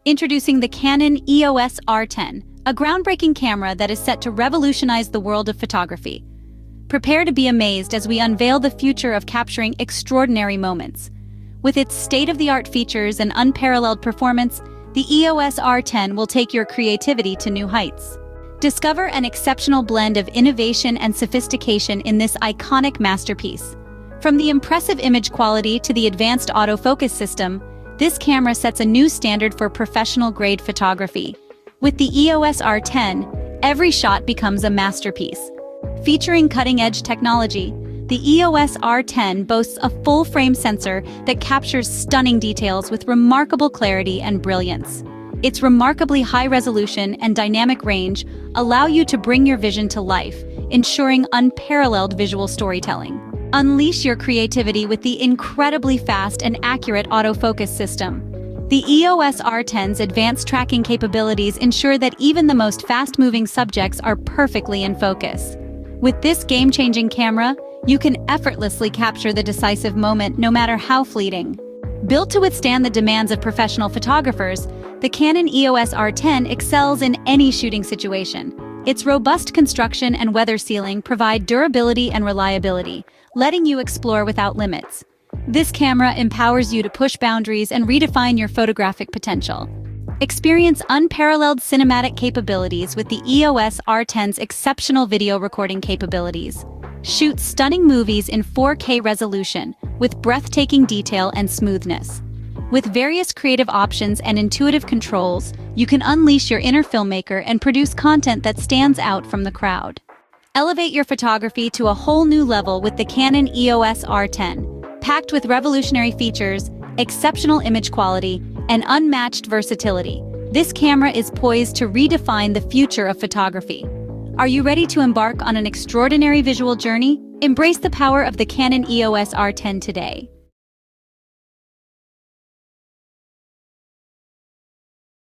Introducing the Canon EOS R10, a groundbreaking camera that is set to revolutionize the world of photography. Prepare to be amazed as we unveil the future of capturing extraordinary moments. With its state-of-the-art features and unparalleled performance, the EOS R10 will take your creativity to new heights. Discover an exceptional blend of innovation and sophistication in this iconic masterpiece. From the impressive image quality to the advanced autofocus system, this camera sets a new standard for professional-grade photography. With the EOS R10, every shot becomes a masterpiece. Featuring cutting-edge technology, the EOS R10 boasts a full-frame sensor that captures stunning details with remarkable clarity and brilliance. Its remarkably high resolution and dynamic range allow you to bring your vision to life, ensuring unparalleled visual storytelling. Unleash your creativity with the incredibly fast and accurate autofocus system. The EOS R10's advanced tracking capabilities ensure that even the most fast-moving subjects are perfectly in focus. With this game-changing camera, you can effortlessly capture the decisive moment no matter how fleeting. Built to withstand the demands of professional photographers, the Canon EOS R10 excels in any shooting situation. Its robust construction and weather sealing provide durability and reliability, letting you explore without limits. This camera empowers you to push boundaries and redefine your photographic potential. Experience unparalleled cinematic capabilities with the EOS R10's exceptional video recording capabilities. Shoot stunning movies in 4K resolution with breathtaking detail and smoothness. With various creative options and intuitive controls, you can unleash your inner filmmaker and produce content that stands out from the crowd. Elevate your photography to a whole new level with the Canon EOS R10. Packed with revolutionary features, exceptional image quality, and unmatched versatility, this camera is poised to redefine the future of photography. Are you ready to embark on an extraordinary visual journey? Embrace the power of the Canon EOS R10 today.